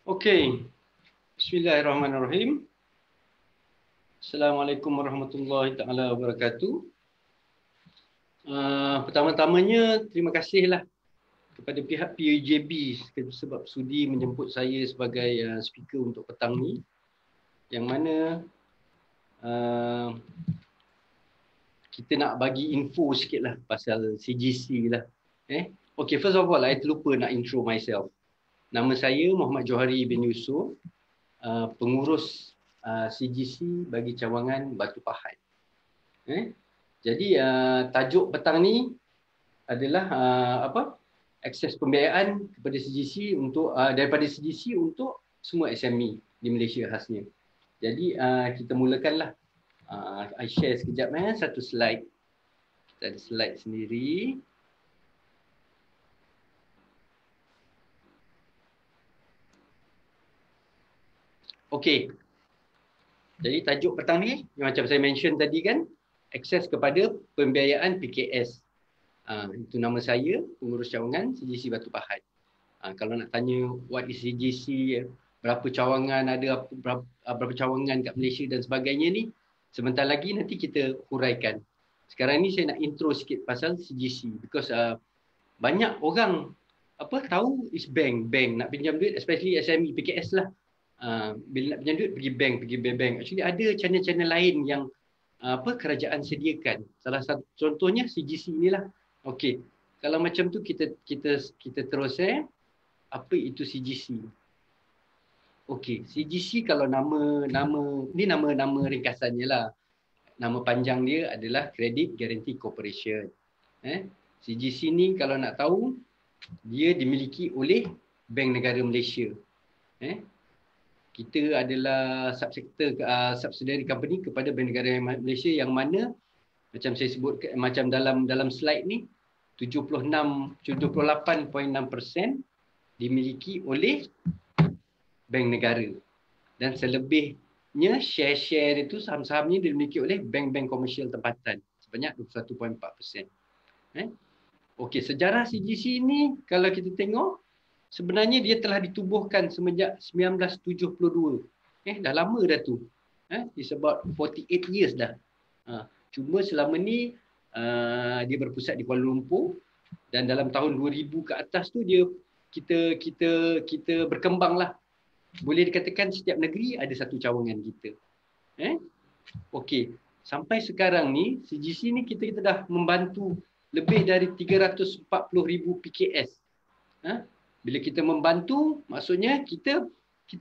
Okey. Bismillahirrahmanirrahim. Assalamualaikum warahmatullahi taala wabarakatuh. Pertama-tamanya terima kasihlah kepada pihak PUJB sebab sudi menjemput saya sebagai speaker untuk petang ni, yang mana kita nak bagi info sikitlah pasal CGC lah. Okey, first of all I terlupa nak intro myself. Nama saya Muhammad Johari bin Yusof, pengurus CGC bagi cawangan Batu Pahat. Jadi tajuk petang ni adalah akses pembiayaan kepada CGC untuk daripada CGC untuk semua SME di Malaysia khasnya. Jadi kita mulakanlah. I share sekejap satu slide. Kita ada slide sendiri. Okey. Jadi tajuk petang ni macam saya mention tadi kan, akses kepada pembiayaan PKS. Itu nama saya, pengurus cawangan CGC Batu Pahat. Kalau nak tanya what is CGC, berapa cawangan ada, berapa cawangan kat Malaysia dan sebagainya ni, sebentar lagi nanti kita huraikan. Sekarang ni saya nak intro sikit pasal CGC because banyak orang tahu is bank nak pinjam duit, especially SME PKS lah. Bila nak pinjam duit pergi bank. Actually ada channel-channel lain yang kerajaan sediakan. Salah satu contohnya CGC inilah. Okey. Kalau macam tu kita terus apa itu CGC? Okey, CGC kalau nama ringkasannya lah. Nama panjang dia adalah Credit Guarantee Corporation. CGC ni kalau nak tahu, dia dimiliki oleh Bank Negara Malaysia. Kita adalah subsidiary company kepada Bank Negara Malaysia, yang mana macam saya sebut, macam dalam slide ni 78.6% dimiliki oleh bank negara, dan selebihnya share-share itu, saham-sahamnya dimiliki oleh bank-bank komersial tempatan sebanyak 21.4%. Okey, sejarah CGC ini kalau kita tengok, sebenarnya dia telah ditubuhkan semenjak 1972. Dah lama dah tu. It's about 48 years dah. Cuma selama ni dia berpusat di Kuala Lumpur, dan dalam tahun 2000 ke atas tu kita berkembang lah. Boleh dikatakan setiap negeri ada satu cawangan kita. Okey, sampai sekarang ni CGC ni kita dah membantu lebih dari 340,000 PKS. Bila kita membantu, maksudnya kita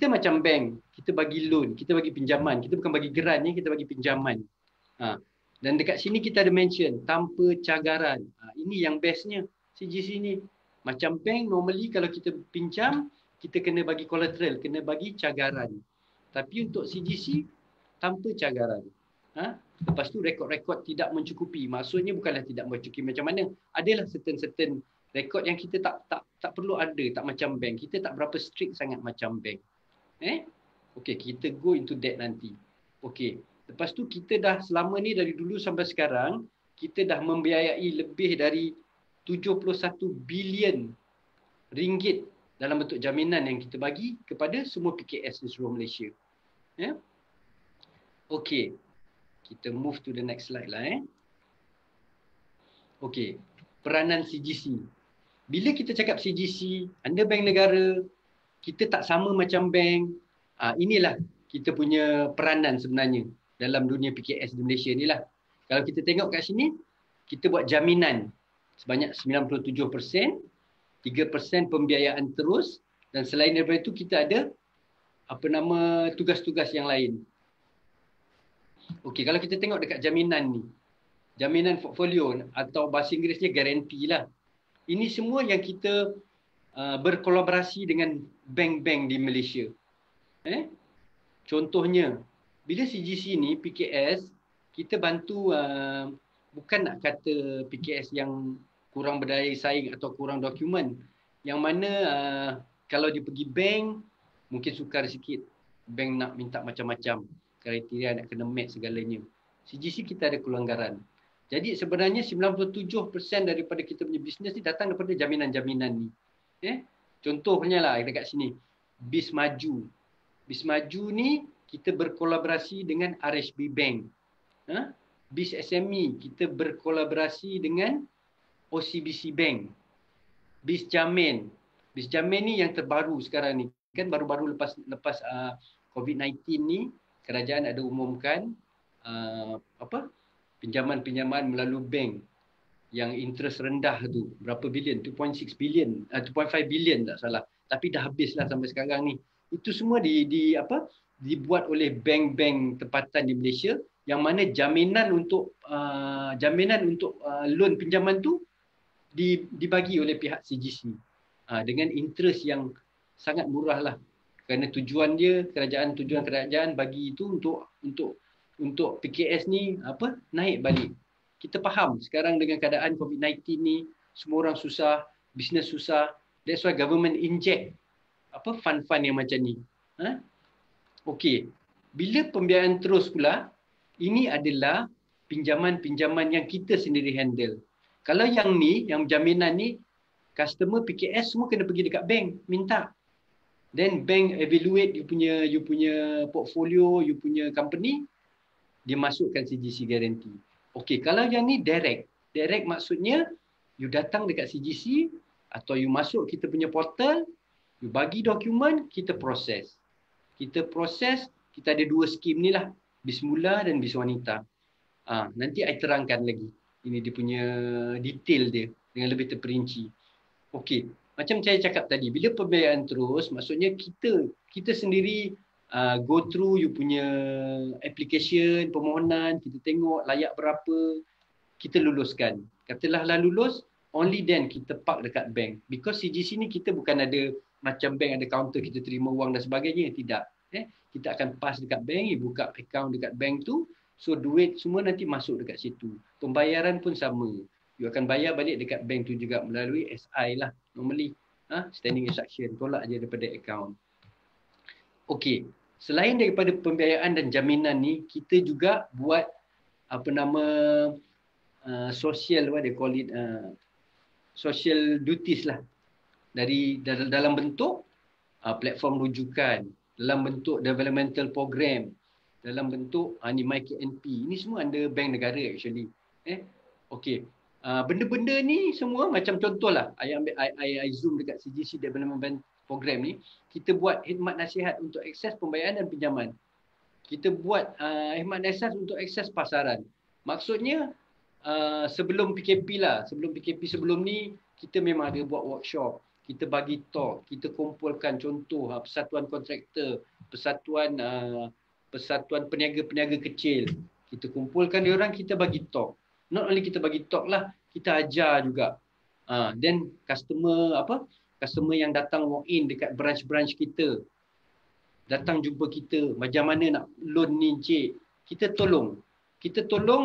macam bank, kita bagi loan, kita bagi pinjaman, kita bukan bagi geran ni, kita bagi pinjaman. Dan dekat sini kita ada mention tanpa cagaran. Ini yang bestnya CGC ni. Macam bank normally kalau kita pinjam, kita kena bagi collateral, kena bagi cagaran. Tapi untuk CGC tanpa cagaran. Lepas tu rekod-rekod tidak mencukupi. Maksudnya bukanlah tidak mencukupi macam mana. Adalah certain rekod yang kita tak perlu ada, tak macam bank. Kita tak berapa strict sangat macam bank. Okey, kita go into that nanti. Okey. Lepas tu kita dah selama ni dari dulu sampai sekarang, kita dah membiayai lebih dari 71 bilion ringgit dalam bentuk jaminan yang kita bagi kepada semua PKS di seluruh Malaysia. Okey. Kita move to the next slide lah. Okey. Peranan CGC. Bila kita cakap CGC, anda bank negara, kita tak sama macam bank. Inilah kita punya peranan sebenarnya dalam dunia PKS di Malaysia ni lah. Kalau kita tengok kat sini, kita buat jaminan sebanyak 97%, 3% pembiayaan terus, dan selain daripada itu kita ada tugas-tugas yang lain. Okey, kalau kita tengok dekat jaminan ni, jaminan portfolio atau bahasa Inggerisnya guarantee lah. Ini semua yang kita berkolaborasi dengan bank-bank di Malaysia. Contohnya, bila CGC ni, PKS, kita bantu bukan nak kata PKS yang kurang berdaya saing atau kurang dokumen. Yang mana kalau dia pergi bank, mungkin sukar sikit. Bank nak minta macam-macam. Kriteria nak kena match segalanya. CGC kita ada kelonggaran. Jadi sebenarnya 97% daripada kita punya bisnes ni datang daripada jaminan-jaminan ni. Contohnya lah dekat sini. BIS Maju. BIS Maju ni kita berkolaborasi dengan RHB Bank. BIS SME kita berkolaborasi dengan OCBC Bank. BIS Jamin. BIS Jamin ni yang terbaru sekarang ni. Kan baru-baru lepas COVID-19 ni, kerajaan ada umumkan pinjaman-pinjaman melalui bank yang interest rendah tu, berapa bilion, 2.6 bilion, 2.5 bilion tak salah. Tapi dah habislah sampai sekarang ni. Itu semua dibuat oleh bank-bank tempatan di Malaysia, yang mana jaminan untuk loan pinjaman tu dibagi oleh pihak CGC dengan interest yang sangat murah lah. Kerana tujuan kerajaan bagi itu untuk PKS ni naik balik. Kita faham sekarang dengan keadaan COVID-19 ni, semua orang susah, bisnes susah. That's why government inject fund-fund yang macam ni. Okey. Bila pembiayaan terus pula, ini adalah pinjaman-pinjaman yang kita sendiri handle. Kalau yang jaminan ni, customer PKS semua kena pergi dekat bank minta. Then bank evaluate you punya portfolio, you punya company, dia masukkan CGC guarantee. Okey, kalau yang ni direct maksudnya you datang dekat CGC atau you masuk kita punya portal, you bagi dokumen, kita proses. Kita ada 2 skim ni lah, BIS Mula dan BIS Wanita. Nanti I terangkan lagi. Ini dia punya detail dia dengan lebih terperinci. Okey, macam saya cakap tadi, bila pembiayaan terus, maksudnya kita sendiri go through you punya application, permohonan, kita tengok layak berapa, kita luluskan. Katalah lulus, only then kita park dekat bank. Because CGC ni kita bukan ada macam bank ada counter kita terima wang dan sebagainya, tidak. Kita akan pass dekat bank, buka account dekat bank tu, so duit semua nanti masuk dekat situ. Pembayaran pun sama. You akan bayar balik dekat bank tu juga melalui SI lah, normally. Standing instruction, tolak je daripada account. Okey, selain daripada pembiayaan dan jaminan ni, kita juga buat social, what they call it, social duties lah. Dalam bentuk platform rujukan, dalam bentuk developmental program, dalam bentuk ni MyKNP. Ini semua under bank negara actually. Okey. Benda-benda ni semua macam contohlah, I zoom dekat CGC Development Program ni, kita buat khidmat nasihat untuk akses pembayaran dan pinjaman. Kita buat khidmat nasihat untuk akses pasaran. Maksudnya sebelum PKP sebelum ni, kita memang ada buat workshop. Kita bagi talk, kita kumpulkan contoh persatuan kontraktor, persatuan peniaga-peniaga kecil. Kita kumpulkan diorang, kita bagi talk. Not only kita bagi talk lah, kita ajar juga. Then customer yang datang walk in dekat branch-branch kita, datang jumpa kita, macam mana nak loan ni cik, kita tolong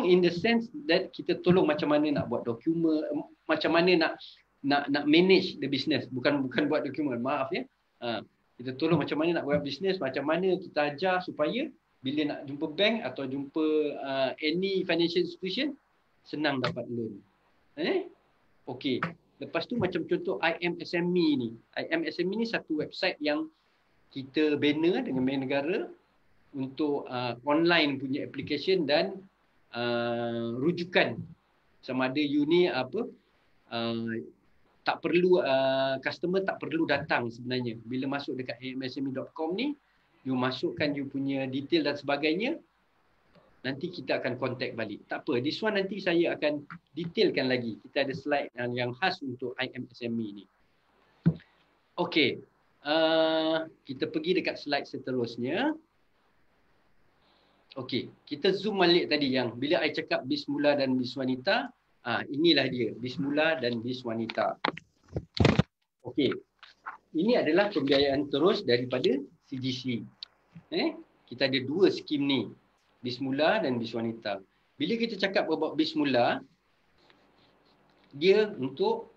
in the sense that kita tolong macam mana nak buat dokumen, macam mana nak manage the business, bukan buat dokumen, maaf ya. Kita tolong macam mana nak buat business, macam mana kita ajar supaya bila nak jumpa bank atau jumpa any financial institution, senang dapat loan. Okey. Lepas tu macam contoh IMSME ni. IMSME ni satu website yang kita bina dengan bank negara untuk online punya application dan rujukan. Sama ada you ni tak perlu customer tak perlu datang sebenarnya. Bila masuk dekat imsme.com ni, you masukkan you punya detail dan sebagainya, nanti kita akan contact balik. Tak apa, this one nanti saya akan detailkan lagi. Kita ada slide yang khas untuk IMSME ni. Okey, kita pergi dekat slide seterusnya. Okey, kita zoom balik tadi yang bila I cakap BIS Mula dan BIS Wanita, inilah dia, BIS Mula dan BIS Wanita. Okey, ini adalah pembiayaan terus daripada CGC. Kita ada 2 skim ni, BIS Mula dan BIS Wanita. Bila kita cakap about BIS Mula, dia untuk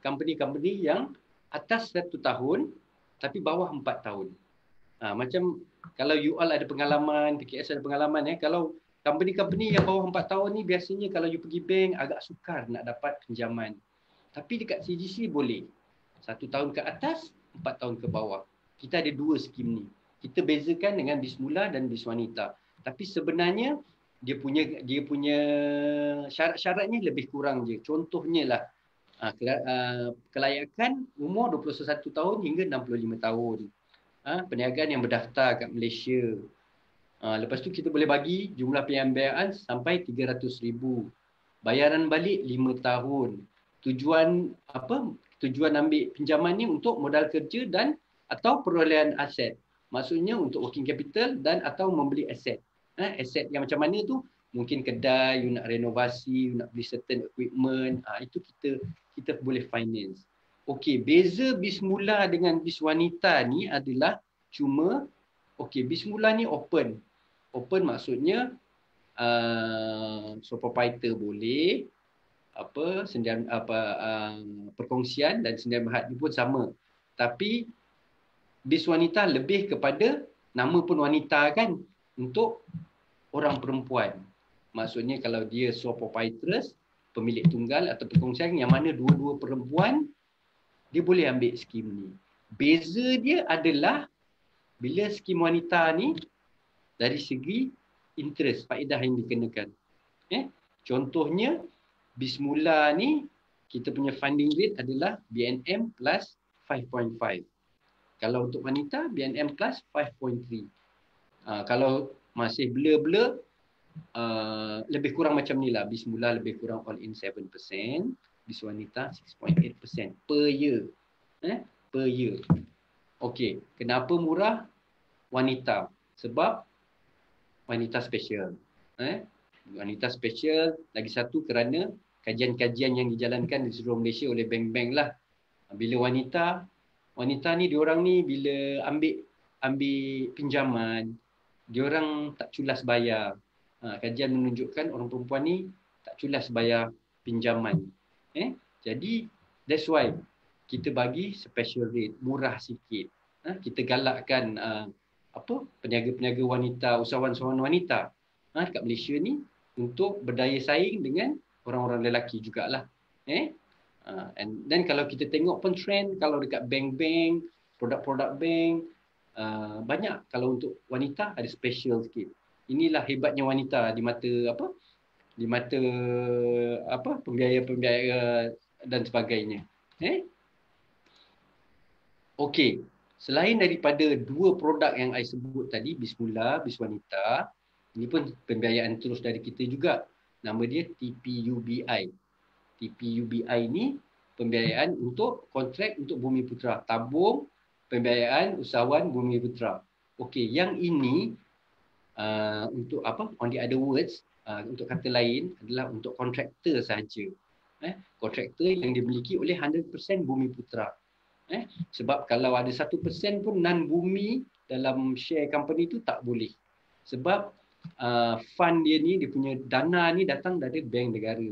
company-company yang atas 1 tahun tapi bawah 4 tahun. Macam kalau you all ada pengalaman, PKS ada pengalaman, kalau company-company yang bawah 4 tahun ni biasanya kalau you pergi bank agak sukar nak dapat pinjaman. Tapi dekat CGC boleh. 1 tahun ke atas, 4 tahun ke bawah. kita ada dua skim ni. Kita bezakan dengan bis mula dan bis wanita. Tapi sebenarnya dia punya syarat-syaratnya lebih kurang je. Contohnya lah kelayakan umur 21 tahun hingga 65 tahun. Perniagaan yang berdaftar kat Malaysia. Lepas tu kita boleh bagi jumlah pembiayaan sampai 300,000. Bayaran balik 5 tahun. Tujuan ambil pinjaman ni untuk modal kerja dan atau perolehan aset. Maksudnya untuk working capital dan atau membeli aset. Aset yang macam mana tu? Mungkin kedai, you nak renovasi, you nak beli certain equipment. Itu kita boleh finance. Okey, beza bis mula dengan bis wanita ni adalah cuma bis mula ni open. Open maksudnya sole proprietor boleh, perkongsian dan sendirian berhad ni pun sama. Tapi bis wanita lebih kepada nama pun wanita kan, untuk orang perempuan. Maksudnya kalau dia sole proprietress, pemilik tunggal atau perkongsian yang mana dua-dua perempuan, dia boleh ambil skim ni. Beza dia adalah bila skim wanita ni dari segi interest, faedah yang dikenakan. Contohnya, bis mula ni kita punya funding rate adalah BNM plus 5.5. Kalau untuk wanita, BNM plus 5.3. Kalau masih blur-blur, lebih kurang macam ni lah. Bis mula lebih kurang all in 7%. Bis wanita 6.8% per year. Per year. Okey, kenapa murah wanita? Sebab wanita special. Wanita special lagi satu kerana kajian-kajian yang dijalankan di seluruh Malaysia oleh bank-bank lah. Bila wanita ni diorang ni bila ambil pinjaman, diorang tak culas bayar. Kajian menunjukkan orang perempuan ni tak culas bayar pinjaman. Jadi that's why kita bagi special rate, murah sikit. Kita galakkan peniaga-peniaga wanita, usahawan-usahawan wanita kat Malaysia ni untuk berdaya saing dengan orang-orang lelaki jugalah. And then kalau kita tengok pun trend, kalau dekat bank-bank, produk-produk bank, banyak kalau untuk wanita ada special sikit. Inilah hebatnya wanita di mata pembiaya dan sebagainya. Okey. Selain daripada dua produk yang I sebut tadi, bis mula, bis wanita, ini pun pembiayaan terus dari kita juga. Nama dia TPUBI. TPUBI ni pembiayaan untuk kontrak untuk Bumi Putra. Tabung pembiayaan usahawan Bumi Putra. Okey, yang ini untuk on the other words, untuk kata lain adalah untuk kontraktor sahaja. Kontraktor yang dimiliki oleh 100% Bumi Putra. Sebab kalau ada 1% pun non-bumi dalam share company tu tak boleh. Sebab fund dia punya dana ni datang dari bank negara.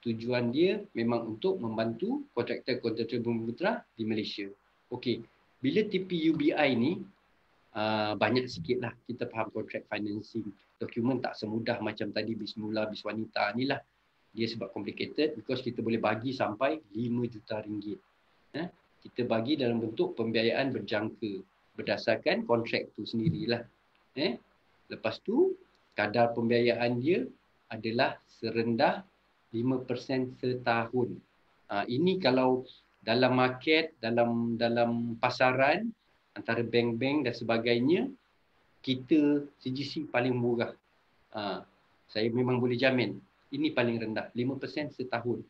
Tujuan dia memang untuk membantu kontraktor-kontraktor Bumi Putra di Malaysia. Okey, bila TPUBI ni banyak sikit lah kita faham contract financing. Dokumen tak semudah macam tadi bis mula, bis wanita ni lah. Dia sebab complicated because kita boleh bagi sampai 5 juta ringgit. Kita bagi dalam bentuk pembiayaan berjangka berdasarkan kontrak tu sendirilah. Lepas tu kadar pembiayaan dia adalah serendah 5% setahun. Ini kalau dalam market, dalam pasaran antara bank-bank dan sebagainya, kita CGC paling murah. Saya memang boleh jamin ini paling rendah, 5% setahun.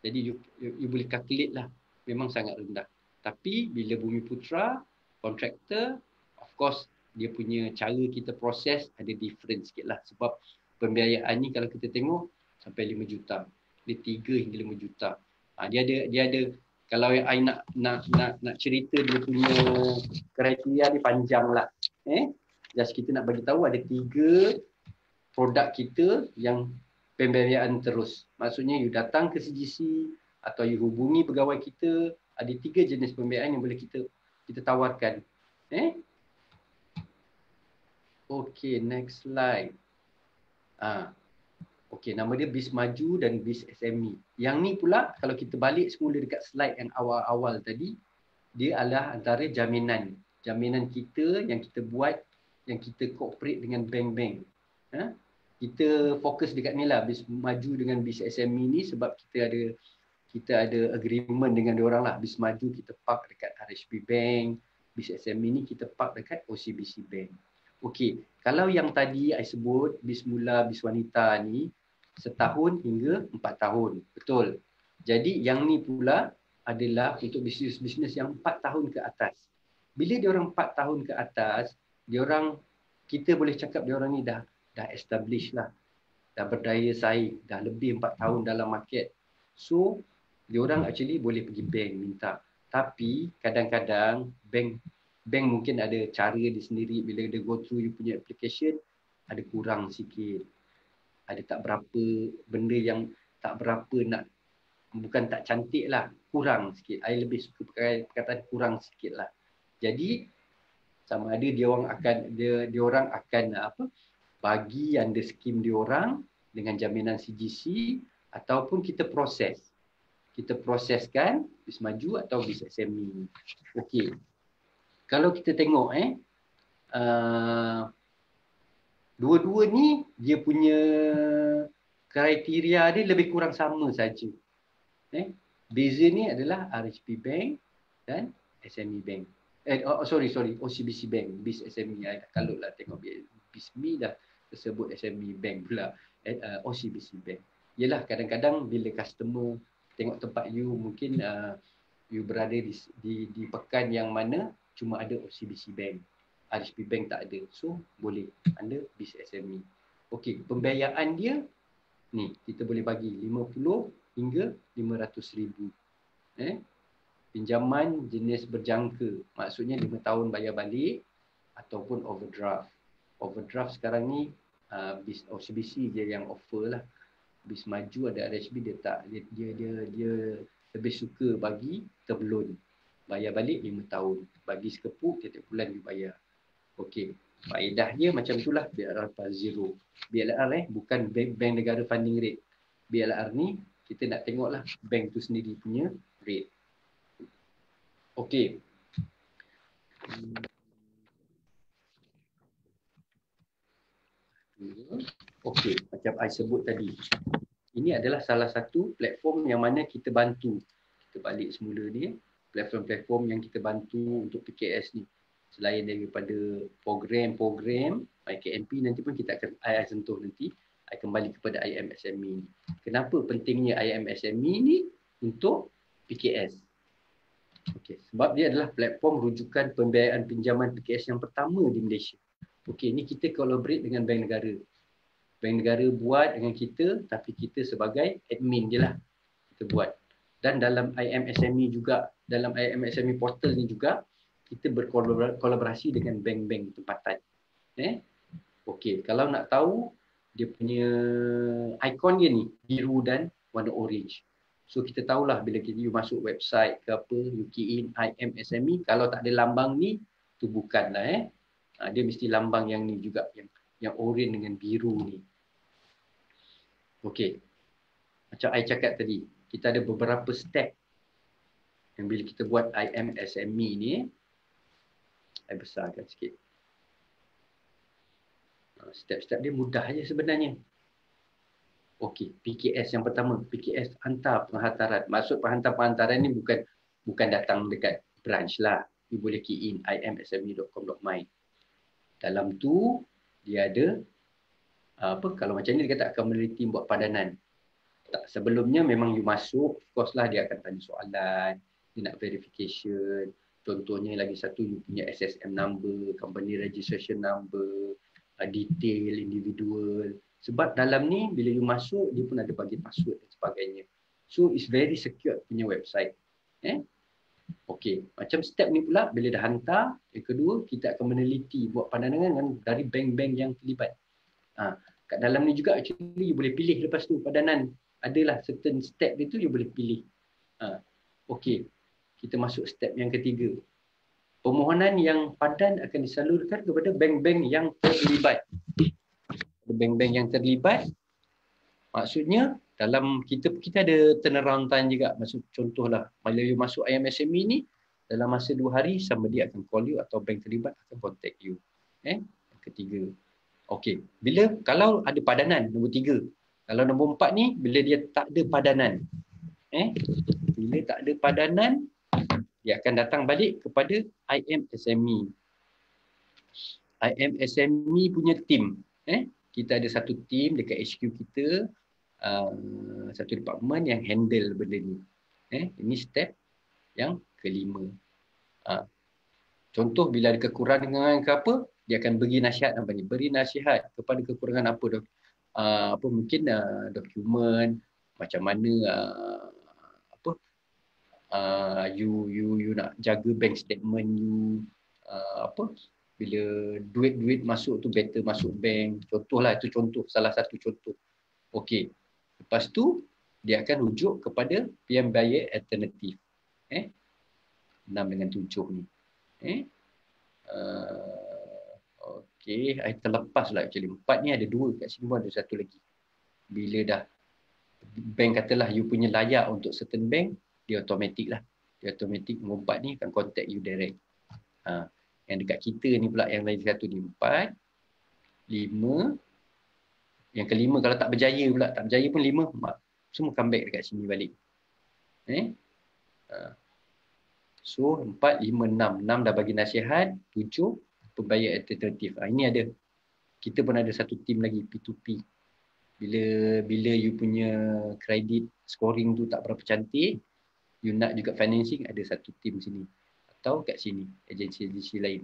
Jadi you boleh calculate lah. Memang sangat rendah. Tapi bila Bumi Putra, kontraktor, of course dia punya cara kita proses ada different sikit lah. Sebab pembiayaan ni kalau kita tengok sampai 5 juta. Dia 3 hingga 5 juta. Dia ada kalau I nak cerita dia punya kriteria dia panjang lah. Just kita nak bagi tahu ada 3 produk kita yang pembiayaan terus. Maksudnya you datang ke CGC atau you hubungi pegawai kita, ada 3 jenis pembiayaan yang boleh kita tawarkan. Okey, next slide. Okey, nama dia bis maju dan bis SME. Yang ni pula kalau kita balik semula dekat slide yang awal-awal tadi, dia adalah antara jaminan. Jaminan kita yang kita buat, yang kita cooperate dengan bank-bank. Kita fokus dekat ni lah, BIS Maju dengan BIS SME ni sebab kita ada agreement dengan diorang lah. BIS Maju kita park dekat RHB Bank, BIS SME ni kita park dekat OCBC Bank. Okey, kalau yang tadi I sebut BIS Mula, BIS Wanita ni setahun hingga 4 tahun. Betul. Jadi yang ni pula adalah untuk bisnes-bisnes yang 4 tahun ke atas. Bila diorang 4 tahun ke atas, kita boleh cakap diorang ni dah establish lah, dah berdaya saing, dah lebih 4 tahun dalam market. So, diorang actually boleh pergi bank minta. Tapi kadang-kadang bank mungkin ada cara dia sendiri, bila dia go through you punya application, ada kurang sikit. Ada tak berapa benda yang tak berapa nak, bukan tak cantik lah, kurang sikit. I lebih suka pakai perkataan kurang sikit lah. Jadi sama ada diorang akan bagi under skim diorang dengan jaminan CGC ataupun kita proseskan BIS Maju atau BIS SME. Okey. Kalau kita tengok dua-dua ni dia punya kriteria dia lebih kurang sama saja. Beza ni adalah RHB Bank dan SME Bank. OCBC Bank, BIS SME. Kalau lah tengok BISME dah tersebut SME Bank pula, OCBC Bank. Yalah, kadang-kadang bila customer tengok tempat you, mungkin you berada di pekan yang mana cuma ada OCBC Bank, RHB Bank tak ada. So, boleh under BIS SME. Okey, pembiayaan dia ni kita boleh bagi 50 hingga 500,000. Pinjaman jenis berjangka, maksudnya 5 tahun bayar balik ataupun overdraft. Overdraft sekarang ni BIS OCBC je yang offer lah. BIS Maju ada RHB dia tak, dia lebih suka bagi terbelun. Bayar balik 5 tahun. Bagi sekepuk tiap bulan you bayar. Okey, faedahnya macam itulah BLR plus zero. BLR bukan bank negara funding rate. BLR ni kita nak tengoklah bank tu sendiri punya rate. Okey. Okey, macam I sebut tadi. Ini adalah salah satu platform yang mana kita bantu. Kita balik semula ni, platform-platform yang kita bantu untuk PKS ni. Selain daripada program-program IKMP, nanti pun kita akan sentuh nanti. I kembali kepada IMSME ni. Kenapa pentingnya IMSME ni untuk PKS? Okey, sebab dia adalah platform rujukan pembiayaan pinjaman PKS yang pertama di Malaysia. Okey, ni kita collaborate dengan bank negara. Bank negara buat dengan kita, tapi kita sebagai admin je lah kita buat. Dan dalam IMSME juga, dalam IMSME portal ni juga, kita berkolaborasi dengan bank-bank tempatan. Okey, kalau nak tahu, dia punya ikon dia ni, biru dan warna orange. So kita tahulah bila you masuk website ke apa, you key in IMSME, kalau tak ada lambang ni, tu bukanlah dia mesti lambang yang ni juga, yang orange dengan biru ni. Okey. Macam I cakap tadi, kita ada beberapa step yang bila kita buat IMSME ni, I besarkan sikit. Step-step dia mudah je sebenarnya. Okey, PKS yang pertama, PKS hantar penghantaran. Maksud penghantaran ni bukan datang dekat branch lah. You boleh key in imsme.com.my. Dalam tu dia ada kalau macam ni dia kata akan meneliti buat padanan. Tak, sebelumnya memang you masuk, of course lah dia akan tanya soalan, dia nak verification. Contohnya lagi satu, you punya SSM number, company registration number, detail individual. Sebab dalam ni bila you masuk, dia pun ada bagi password dan sebagainya. So it's very secure punya website. Okey, macam step ni pula bila dah hantar, yang kedua kita akan meneliti buat pandangan dari bank-bank yang terlibat. Kat dalam ni juga actually you boleh pilih lepas tu padanan. Adalah certain step dia tu you boleh pilih. Okey, kita masuk step yang ketiga. Permohonan yang padan akan disalurkan kepada bank-bank yang terlibat. Bank-bank yang terlibat, maksudnya dalam kita ada turnaround time juga. Maksud contohlah, bila you masuk IMSME ni, dalam masa 2 hari somebody akan call you atau bank terlibat akan contact you. Yang ketiga. Okey, kalau ada padanan nombor 3. Kalau nombor 4 ni bila dia tak ada padanan. Bila tak ada padanan, dia akan datang balik kepada IMSME. IMSME punya team. Kita ada satu team dekat HQ kita, satu department yang handle benda ni. Ini step yang kelima. Contoh bila ada kekurangan ke apa, dia akan beri nasihat apa ni? Beri nasihat kepada kekurangan apa apa mungkin dokumen macam mana apa you nak jaga bank statement you apa bila duit masuk tu better masuk bank. Contohlah itu contoh salah satu contoh. Okey. Lepas tu dia akan rujuk kepada pilihan bayar alternatif. 6 dengan 7 ni. Okey, I terlepas lah actually. 4 ni ada 2 kat sini pun ada satu lagi. Bila dah bank katalah you punya layak untuk certain bank, dia automatic lah. Dia automatic nombor 4 ni akan contact you direct. Yang dekat kita ni pula yang lain satu ni 4, 5. Yang kelima kalau tak berjaya pula, tak berjaya pun 5, semua come back dekat sini balik. So 4, 5, 6. 6 dah bagi nasihat, 7 pembayar alternatif. Ini ada. Kita pun ada satu team lagi P2P. Bila you punya kredit scoring tu tak berapa cantik, you nak juga financing, ada satu team sini. Atau kat sini, agensi-agensi lain.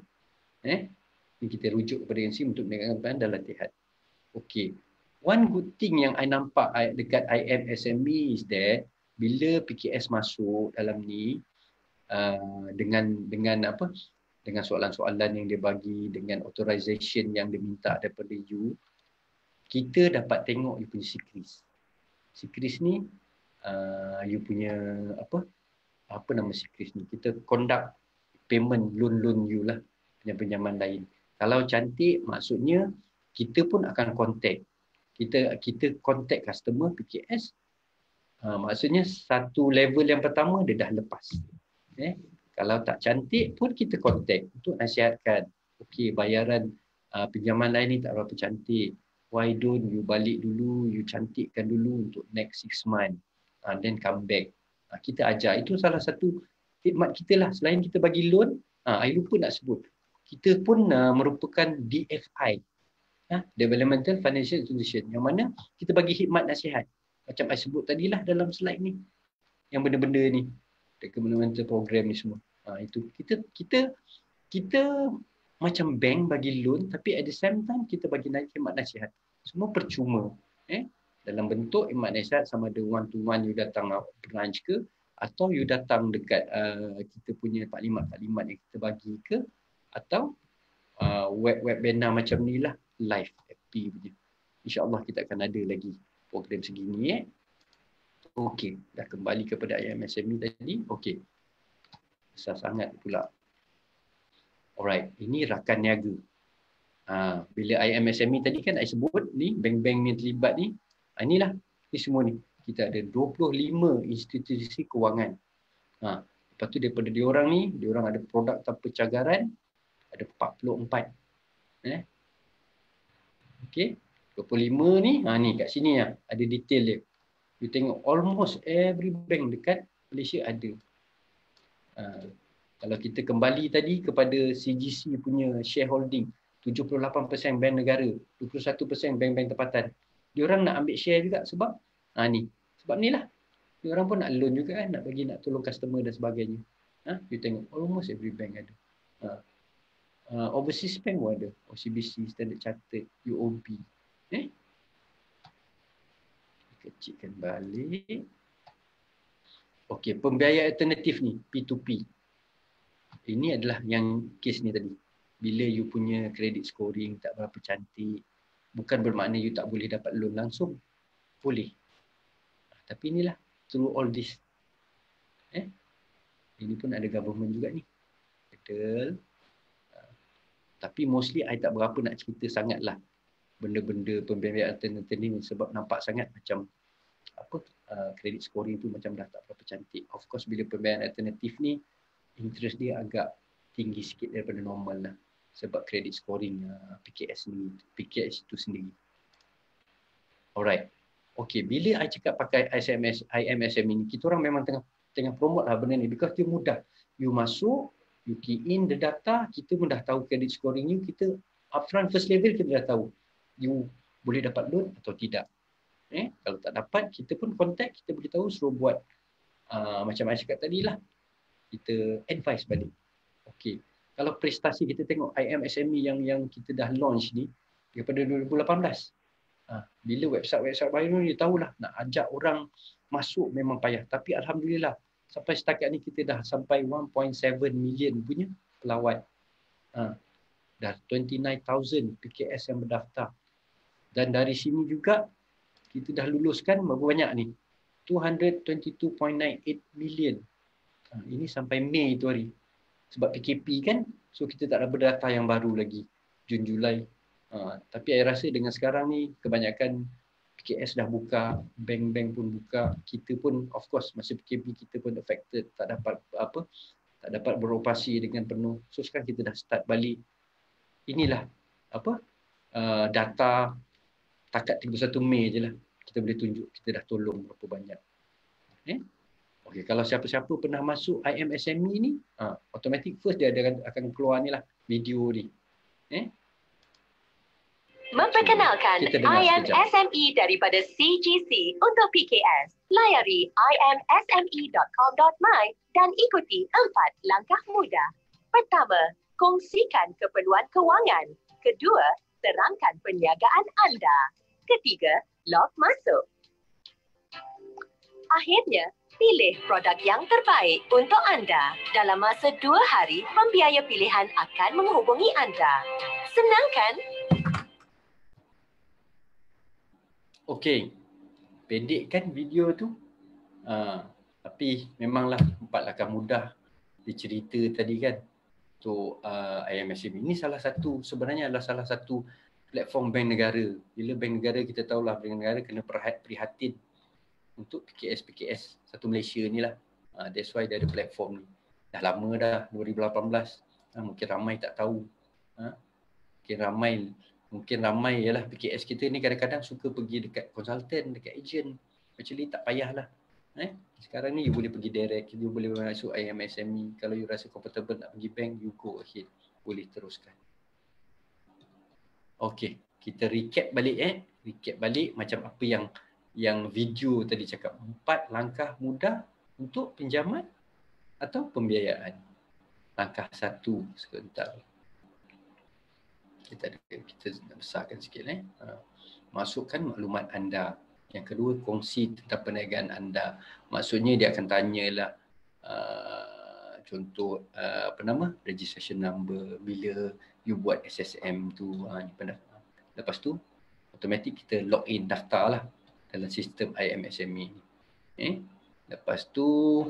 Ni kita rujuk kepada agensi untuk menegakkan dan latihan. Okey. One good thing yang I nampak dekat IMSME is that bila PKS masuk dalam ni dengan apa? Dengan soalan-soalan yang dia bagi, dengan authorization yang dia minta daripada you, kita dapat tengok you punya sikris. Sikris ni you punya apa nama sikris ni? Kita conduct payment loan you lah, pinjaman lain. Kalau cantik maksudnya kita pun akan contact. Kita contact customer PKS. Maksudnya satu level yang pertama dia dah lepas. Kalau tak cantik pun kita contact untuk nasihatkan. Okey, bayaran pinjaman lain ni tak berapa cantik. Why don't you balik dulu, you cantikkan dulu untuk next 6 months. Then come back. Kita ajar. Itu salah satu khidmat kita lah. Selain kita bagi loan, I lupa nak sebut. Kita pun merupakan DFI. Developmental Financial Institution. Yang mana kita bagi khidmat nasihat. Macam I sebut tadilah dalam slide ni. Yang benda-benda ni. Developmental program ni semua. Itu kita macam bank bagi loan, tapi at the same time kita bagi khidmat nasihat. Semua percuma. Dalam bentuk khidmat nasihat sama ada one to one you datang branch ke, atau you datang dekat kita punya taklimat-taklimat yang kita bagi ke, atau webinar macam ni lah, live FP punya. InsyaAllah kita akan ada lagi program segini. Okey, dah kembali kepada IMSME tadi. Okey. Besar sangat pula. Alright, ini rakan niaga. Bila IMSME tadi kan I sebut ni, bank-bank ni terlibat ni. Inilah, ni semua ni. Kita ada 25 institusi kewangan. Lepas tu daripada diorang ni, diorang ada produk tanpa cagaran, ada 44. Okey, 25 ni, ni kat sini lah, ada detail dia. You tengok almost every bank dekat Malaysia ada. Kalau kita kembali tadi kepada CGC punya shareholding, 78% bank negara, 21% bank-bank tempatan. Diorang nak ambil share juga sebab ni. Sebab ni lah. Diorang pun nak loan juga kan, nak tolong customer dan sebagainya. You tengok almost every bank ada. Overseas bank pun ada. OCBC, Standard Chartered, UOB. Kecilkan balik. Okey, pembiayaan alternatif ni, P2P. Ini adalah yang kes ni tadi. Bila you punya credit scoring tak berapa cantik, bukan bermakna you tak boleh dapat loan langsung. Boleh. Tapi inilah, through all this. Ini pun ada government juga ni. Betul. Tapi mostly I tak berapa nak cerita sangat lah benda-benda pembiayaan alternatif ni sebab nampak sangat macam credit scoring tu macam dah tak berapa cantik. Of course bila pembiayaan alternatif ni interest dia agak tinggi sikit daripada normal lah. Sebab credit scoring PKS itu sendiri. Alright. Okay, bila I cakap pakai IMSM ini, kita orang memang tengah promote lah benda ni because dia mudah. You masuk, you key in the data, kita pun dah tahu credit scoring you, kita upfront first level kita dah tahu you boleh dapat loan atau tidak. Kalau tak dapat, kita pun contact, kita beritahu, suruh buat macam I cakap tadi lah. Kita advise balik. Okay. Kalau prestasi kita tengok IMSME yang kita dah launch ni daripada 2018. Bila website baru ni tahulah nak ajak orang masuk memang payah. Tapi Alhamdulillah sampai setakat ni kita dah sampai 1.7 million punya pelawat. Dah 29,000 PKS yang berdaftar. Dan dari sini juga kita dah luluskan berapa banyak ni? 222.98 million. Ini sampai Mei tu hari. Sebab PKP kan, so kita tak ada data yang baru lagi. Jun, Julai. Tapi saya rasa dengan sekarang ni kebanyakan PKS dah buka, bank-bank pun buka, kita pun of course masa PKP kita pun affected, tak dapat beroperasi dengan penuh. So sekarang kita dah start balik. Inilah data takat 31 Mei je lah. Kita boleh tunjuk kita dah tolong berapa banyak. Okay, kalau siapa-siapa pernah masuk IMSME ni, automatic first dia akan keluar ni lah video ni. Memperkenalkan IMSME daripada CGC untuk PKS. Layari imsme.com.my dan ikuti 4 langkah mudah. Pertama, kongsikan keperluan kewangan. Kedua, terangkan perniagaan anda. Ketiga, log masuk. Akhirnya, pilih produk yang terbaik untuk anda. Dalam masa 2 hari, pembiaya pilihan akan menghubungi anda. Senang kan? Okey, pendek kan video tu? Tapi memanglah 4 langkah mudah dicerita tadi kan. So IMSME ini sebenarnya adalah salah satu platform bank negara. Bila bank negara kita tahulah bank negara kena prihatin untuk PKS satu Malaysia ni lah. That's why dia ada platform ni. Dah lama dah, 2018. Mungkin ramai tak tahu. Mungkin ramai ialah PKS kita ni kadang-kadang suka pergi dekat konsultan, dekat agent. Actually tak payahlah. Sekarang ni you boleh pergi direct, you boleh masuk IMSME. Kalau you rasa comfortable nak pergi bank, you go ahead. Boleh teruskan. Okay, kita recap balik macam apa yang video tadi cakap. 4 langkah mudah untuk pinjaman atau pembiayaan. Langkah 1 sebentar. Kita besarkan sikit. Masukkan maklumat anda. Yang kedua, kongsi tentang perniagaan anda. Maksudnya dia akan tanyalah contoh registration number, bila you buat SSM tu. Lepas tu automatik kita log in, daftar lah dalam sistem IMSME ni. Lepas tu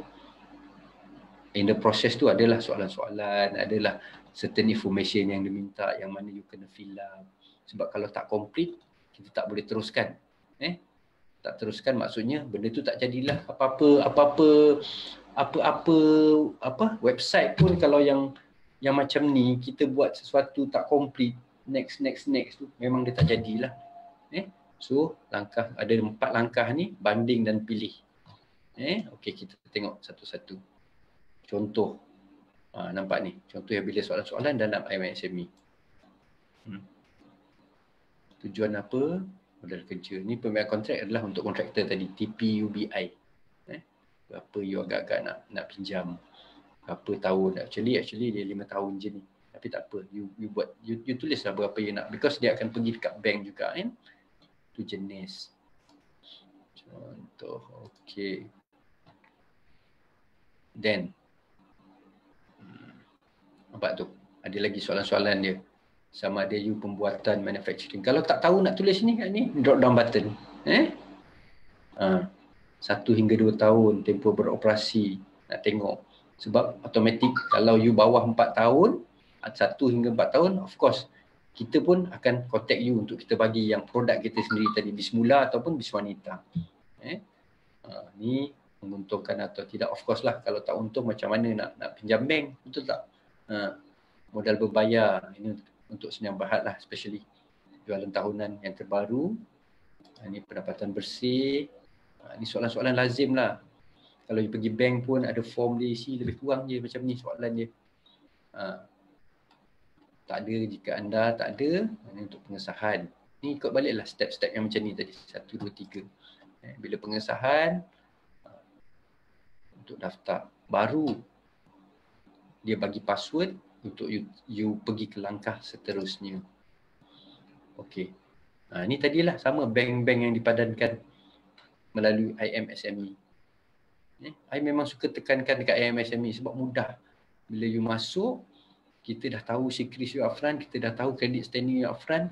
in the process tu adalah soalan-soalan, adalah certain information yang diminta yang mana you kena fill up. Sebab kalau tak complete, kita tak boleh teruskan. Tak teruskan maksudnya benda tu tak jadilah apa-apa website pun kalau yang macam ni kita buat sesuatu tak complete, next tu memang dia tak jadilah. So ada 4 langkah ni, banding dan pilih. Okey, kita tengok satu-satu. Contoh. Nampak ni, contoh yang bila soalan-soalan dalam IMSME. Tujuan apa? Modal kerja. Ni pembiayaan kontrak adalah untuk kontraktor tadi, TPUBI. Berapa you agak-agak nak pinjam? Berapa tahun? Actually dia 5 tahun je ni. Tapi tak apa, you tulislah berapa you nak, because dia akan pergi dekat bank juga kan. Tu jenis. Contoh, okey. Then nampak tu, ada lagi soalan-soalan dia. Sama ada you pembuatan manufacturing. Kalau tak tahu nak tulis ni kat ni, drop down button. 1 hingga 2 tahun tempoh beroperasi. Nak tengok. Sebab automatik kalau you bawah 4 tahun, 1 hingga 4 tahun, of course, kita pun akan contact you untuk kita bagi yang produk kita sendiri tadi, bis mula ataupun bis wanita. Ni menguntungkan atau tidak. Of course lah, kalau tak untung macam mana nak pinjam bank, betul tak? Modal berbayar ini untuk senyap bahat lah, especially jualan tahunan yang terbaru. Ini pendapatan bersih. Ini soalan-soalan lazim lah. Kalau you pergi bank pun ada form dia isi, lebih kurang je macam ni soalan dia. Tak ada jika anda tak ada, ini untuk pengesahan. Ni ikut baliklah step-step yang macam ni tadi, 1, 2, 3. Bila pengesahan, untuk daftar, baru dia bagi password untuk you pergi ke langkah seterusnya. Okey. Ni tadilah sama bank-bank yang dipadankan melalui IMSME. I memang suka tekankan dekat IMSME sebab mudah. Bila you masuk, kita dah tahu secret you upfront, kita dah tahu credit standing you upfront.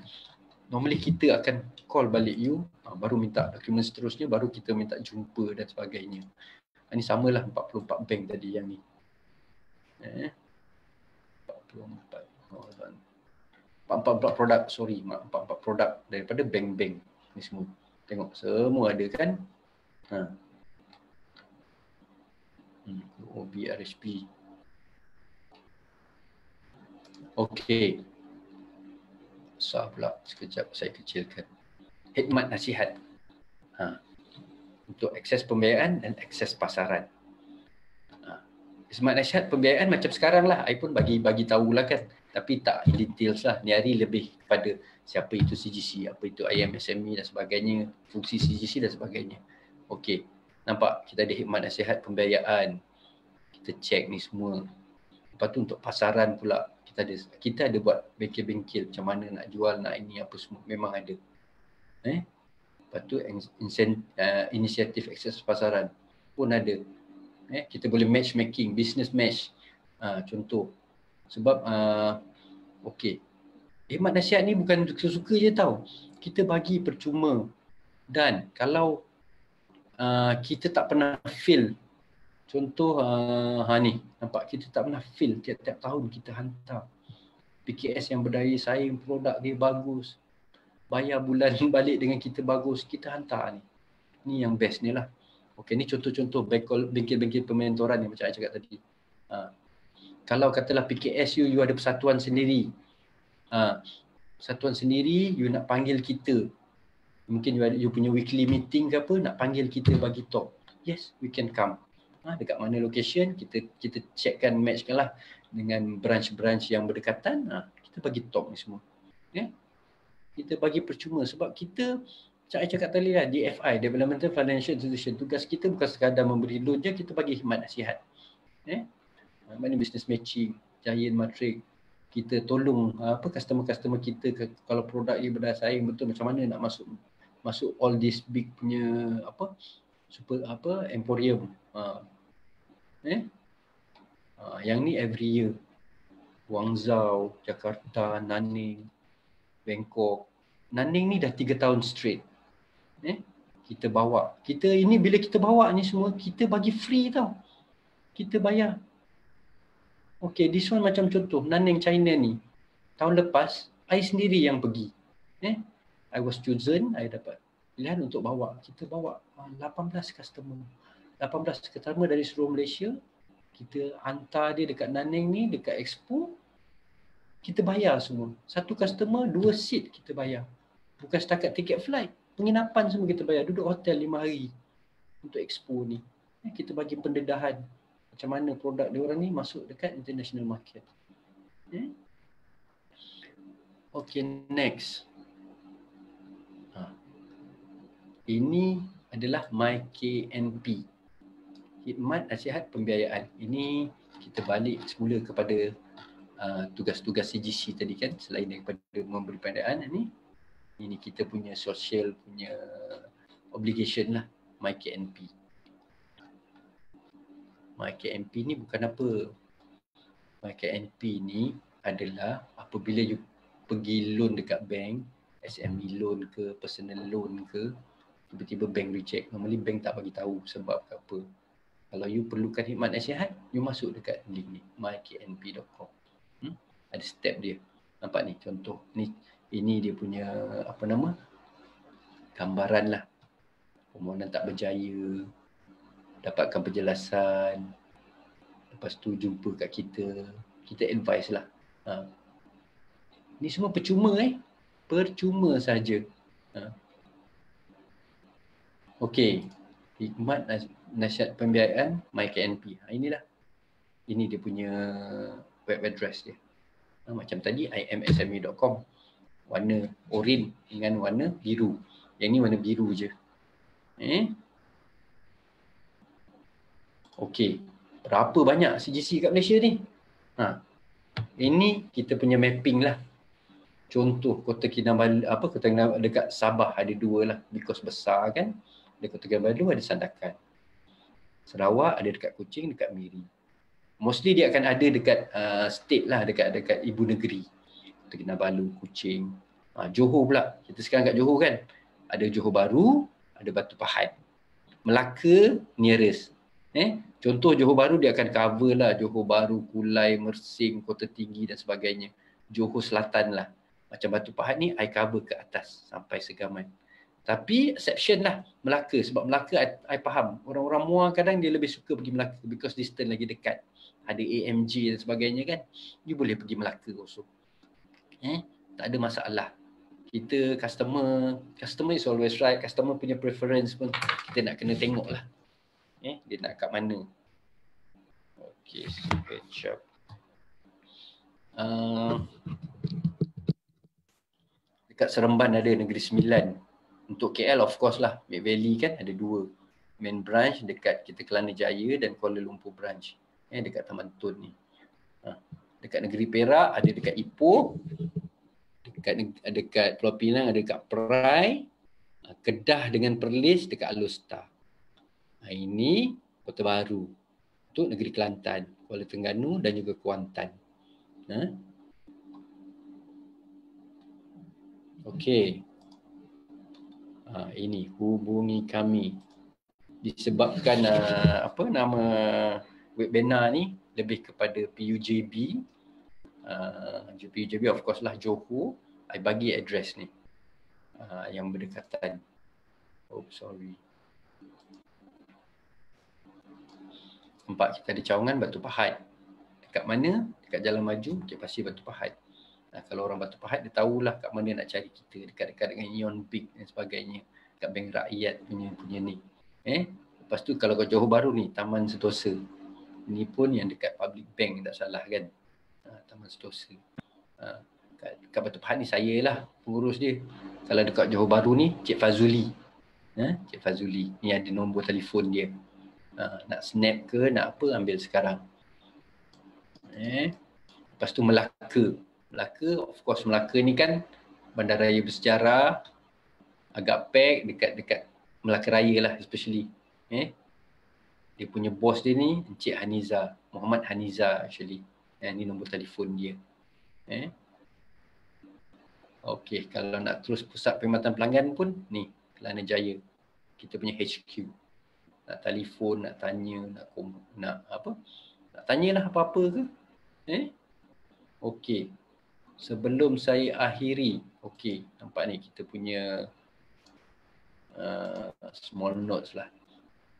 Normally kita akan call balik you, baru minta dokumen seterusnya, baru kita minta jumpa dan sebagainya. Ini samalah 44 bank tadi yang ni. 44 produk, 44 produk daripada bank-bank ni semua. Tengok semua ada kan? OB, RHP. Okey. Besar pula. Sekejap saya kecilkan. Khidmat nasihat. Untuk akses pembiayaan dan akses pasaran. Khidmat nasihat pembiayaan macam sekarang lah. I pun bagi tahulah kan. Tapi tak details lah. Ni hari lebih kepada siapa itu CGC, apa itu IMSME dan sebagainya. Fungsi CGC dan sebagainya. Okey. Nampak kita ada khidmat nasihat pembiayaan. Kita check ni semua. Lepas tu untuk pasaran pula kita ada buat bengkel-bengkel macam mana nak jual, nak ini apa semua memang ada. Lepas tu inisiatif akses pasaran pun ada. Kita boleh matchmaking, business match. Contoh. Sebab okey. Khidmat nasihat ni bukan suka-suka je tau. Kita bagi percuma. Dan kalau kita tak pernah fail. Contoh ni, nampak kita tak pernah fail, tiap-tiap tahun kita hantar PKS yang berdaya saing, produk dia bagus, bayar bulan balik dengan kita bagus, kita hantar ni. Ni yang best ni lah. Okey, ni contoh-contoh bengkel-bengkel pementoran yang macam saya cakap tadi. Kalau katalah PKS you ada persatuan sendiri. Persatuan sendiri, you nak panggil kita. Mungkin you punya weekly meeting ke apa, nak panggil kita bagi talk. Yes, we can come. Dekat mana location, kita checkkan, matchkan lah dengan branch-branch yang berdekatan. Kita bagi talk ni semua. Kita bagi percuma sebab kita, saya cakap tadi lah, DFI, Developmental Financial Institution, tugas kita bukan sekadar memberi loan je, kita bagi khidmat nasihat. Mana business matching, giant matrix, kita tolong customer-customer kita kalau produk dia bersaing betul, macam mana nak masuk all this big punya emporium. Yang ni every year. Guangzhou, Jakarta, Nanning, Bangkok. Nanning ni dah 3 tahun straight. Kita bawa. Bila kita bawa ni semua, kita bagi free tau. Kita bayar. Okay, this one macam contoh. Nanning China ni. Tahun lepas, I sendiri yang pergi. I was chosen, I dapat pilihan untuk bawa. Kita bawa 18 customer. 18 customer dari seluruh Malaysia. Kita hantar dia dekat Nanning ni, dekat Expo. Kita bayar semua. Satu customer, 2 seat kita bayar. Bukan setakat tiket flight. Penginapan semua kita bayar. Duduk hotel 5 hari untuk Expo ni. Kita bagi pendedahan. Macam mana produk dia orang ni masuk dekat international market. Okay, next. Ini adalah MyKNP. Khidmat nasihat pembiayaan. Ini kita balik semula kepada tugas-tugas CGC tadi kan, selain daripada memberi pendanaan ini kita punya social punya obligation lah, MyKNP. MyKNP ni bukan apa. MyKNP ni adalah apabila you pergi loan dekat bank, SME loan ke, personal loan ke, tiba-tiba bank reject. Normally bank tak bagi tahu sebab apa. Kalau you perlukan khidmat nasihat, you masuk dekat link ni, myknp.com. Ada step dia. Nampak ni contoh. Ini dia punya gambaran lah. Permohonan tak berjaya. dapatkan penjelasan, lepas tu jumpa kat kita advise lah. Ni semua percuma percuma saja. Okey, hikmat nasihat pembiayaan MyKNP. Ini dia punya web address dia. Macam tadi imsme.com, warna oren dengan warna biru. Yang ni warna biru je. Okey, berapa banyak CGC kat Malaysia ni? Ini kita punya mapping lah. Contoh Kota Kinabalu, Kota Kinabalu dekat Sabah ada 2 lah, because besar kan. Ada Kota Kinabalu, ada Sandakan. Sarawak ada dekat Kuching, dekat Miri. Mostly dia akan ada dekat state lah, dekat ibu negeri. Kota Kinabalu, Kuching. Johor pula. Kita sekarang kat Johor kan. Ada Johor Bahru, ada Batu Pahat. Melaka nearest. Contoh Johor Bahru dia akan cover lah Johor Bahru, Kulai, Mersing, Kota Tinggi dan sebagainya. Johor Selatan lah. Macam Batu Pahat ni I cover ke atas sampai Segaman. Tapi exception lah Melaka, sebab Melaka I faham. Orang-orang Muar kadang dia lebih suka pergi Melaka because distance lagi dekat. Ada AMG dan sebagainya kan. You boleh pergi Melaka also. Tak ada masalah. Kita customer is always right. Customer punya preference pun kita nak kena tengok lah. Dia nak kat mana. Okay, SketchUp. Dekat Seremban ada Negeri Sembilan. Untuk KL of course lah, Mid Valley kan ada 2. Main branch dekat kita Kelana Jaya dan Kuala Lumpur branch. Dekat Taman Tun ni. Dekat Negeri Perak ada dekat Ipoh. Dekat Pulau Pinang ada dekat Perai. Kedah dengan Perlis dekat Alor. Ini Kota Baru. Untuk Negeri Kelantan, Kuala Terengganu dan juga Kuantan. Okey. Ini hubungi kami. Disebabkan nama webinar ni lebih kepada PUJB. PUJB of course lah Johor. I bagi address ni. Yang berdekatan. Sorry. Tempat kita ada cawangan Batu Pahat. Dekat mana? Dekat Jalan Maju, Bukit Pasir, Batu Pahat. Kalau orang Batu Pahat dia tahulah kat mana nak cari kita. Dekat-dekat dengan Ion Big dan sebagainya. Dekat Bank Rakyat punya ni. Lepas tu kalau kat Johor Bahru ni, Taman Sentosa. Ini pun yang dekat Public Bank tak salah kan. Taman Sentosa. Kat Batu Pahat ni saya lah pengurus dia. Kalau dekat Johor Bahru ni, Cik Fazuli. Cik Fazuli. Ni ada nombor telefon dia. Nak snap ke, nak apa, ambil sekarang. Lepas tu Melaka. Melaka, of course Melaka ni kan bandaraya bersejarah, agak pack dekat Melaka Raya lah especially. Dia punya bos dia ni Encik Haniza, Muhammad Haniza actually. Ni nombor telefon dia. Okey, kalau nak terus pusat perkhidmatan pelanggan pun ni Kelana Jaya. Kita punya HQ. Nak telefon, nak tanya, nak tanyalah apa-apa ke. Okey. Sebelum saya akhiri, okey, nampak ni kita punya small notes lah.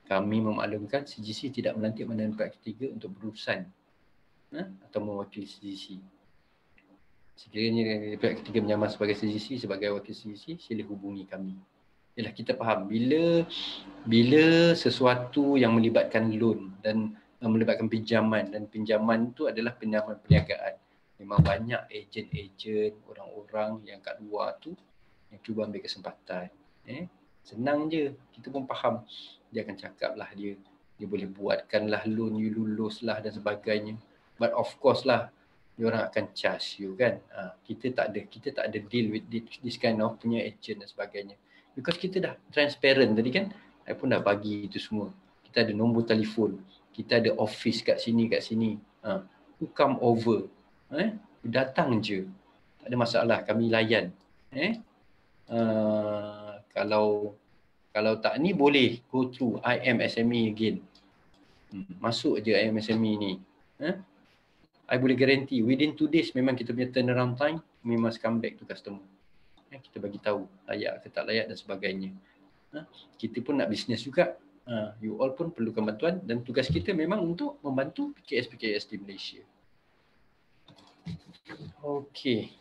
Kami memaklumkan CGC tidak melantik mandaran pihak ketiga untuk berurusan atau mewakili CGC. Sekiranya pihak ketiga menyamar sebagai CGC, sebagai wakil CGC, sila hubungi kami. Yalah, kita faham bila sesuatu yang melibatkan loan dan melibatkan pinjaman, dan pinjaman itu adalah pinjaman perniagaan. Memang banyak ejen-ejen, orang-orang yang kat luar tu yang cuba ambil kesempatan. Senang je, kita pun faham. Dia akan cakap lah dia boleh buatkan lah loan, you lulus lah dan sebagainya. But of course lah, diorang akan charge you kan. Kita tak ada deal with this kind of punya agent dan sebagainya. Because kita dah transparent tadi kan. I pun dah bagi itu semua. Kita ada nombor telefon. Kita ada office kat sini. You come over. Datang je. Tak ada masalah. Kami layan. Kalau tak ni boleh go through IMSME again. Masuk je IMSME ni. I boleh guarantee within 2 days memang kita punya turnaround time, we must come back to customer. Kita bagi tahu layak ke tak layak dan sebagainya. Kita pun nak bisnes juga. You all pun perlukan bantuan dan tugas kita memang untuk membantu PKS-PKS di Malaysia. Okey.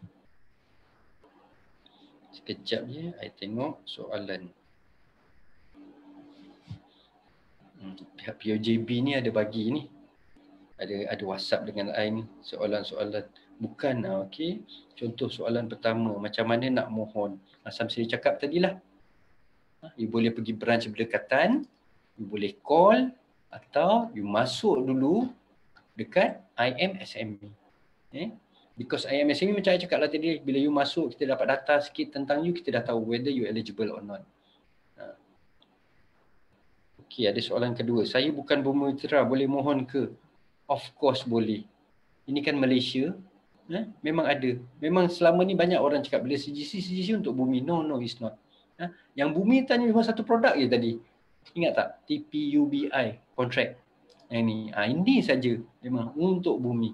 Sekejap je, I tengok soalan. Pihak POJB ni ada bagi ni. Ada WhatsApp dengan I ni, soalan-soalan. Bukan, okey. Contoh soalan pertama, macam mana nak mohon? Asam saya cakap tadilah. You boleh pergi branch berdekatan, you boleh call atau you masuk dulu dekat IMSME. Because IMSME macam saya cakap lah tadi, bila you masuk kita dapat data sikit tentang you, kita dah tahu whether you eligible or not. Okey, ada soalan kedua. Saya bukan bumiputera, boleh mohon ke? Of course boleh. Ini kan Malaysia. Memang ada. Memang selama ni banyak orang cakap bila CGC untuk bumi. No, it's not. Yang bumi tanya cuma satu produk je tadi. Ingat tak? TPUBI contract. Yang ni. Ini saja memang untuk bumi.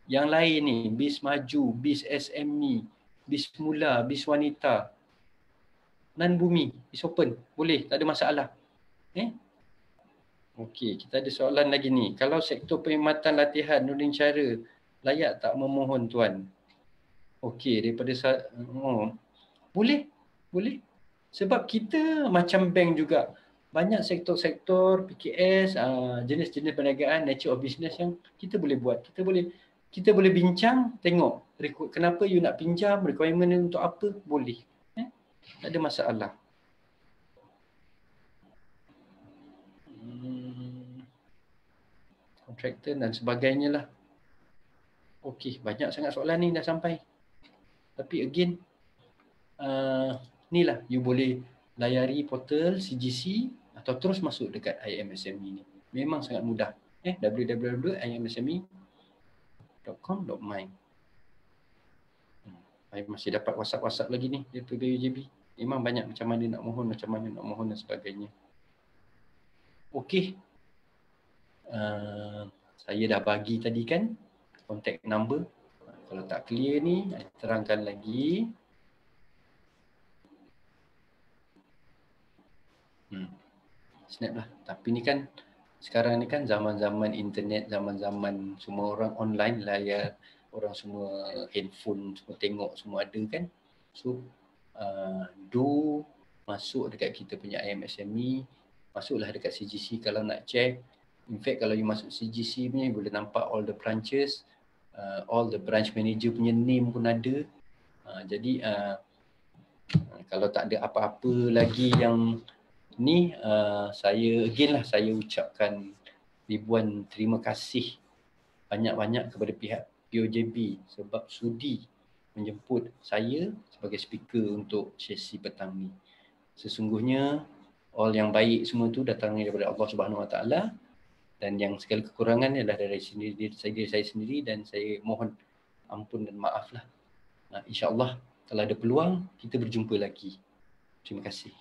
Yang lain ni, BIS maju, BIS SME, BIS mula, BIS wanita. Non bumi, is open. Boleh, tak ada masalah. Okey, kita ada soalan lagi ni. Kalau sektor perkhidmatan latihan Nurdin Cara layak tak memohon tuan? Okey, daripada boleh. Sebab kita macam bank juga. Banyak sektor-sektor PKS, jenis-jenis perniagaan, nature of business yang kita boleh buat. Kita boleh bincang, tengok kenapa you nak pinjam, requirement untuk apa, boleh. Tak ada masalah. Kontraktor dan sebagainya lah. Okey, banyak sangat soalan ni dah sampai. Tapi again, ni lah, you boleh layari portal CGC atau terus masuk dekat IMSME ni. Memang sangat mudah. www.imsme.com.my. I masih dapat WhatsApp lagi ni daripada POJB. Memang banyak macam mana nak mohon dan sebagainya. Okey. Saya dah bagi tadi kan contact number. Kalau tak clear ni, saya terangkan lagi. Snap lah. Tapi ni kan sekarang ni kan zaman-zaman internet, zaman-zaman semua orang online, layar orang semua handphone, semua tengok, semua ada kan. So do masuk dekat kita punya IMSME, masuklah dekat CGC kalau nak check. In fact kalau you masuk CGC punya, you boleh nampak all the branches, all the branch manager punya name pun ada. Jadi kalau tak ada apa-apa lagi yang ni, saya ucapkan ribuan terima kasih banyak-banyak kepada pihak POJB sebab sudi menjemput saya sebagai speaker untuk sesi petang ni. Sesungguhnya all yang baik semua tu datangnya daripada Allah Subhanahu Wa Taala, dan yang segala kekurangan adalah dari saya sendiri, dan saya mohon ampun dan maaf lah. InsyaAllah kalau ada peluang kita berjumpa lagi. Terima kasih.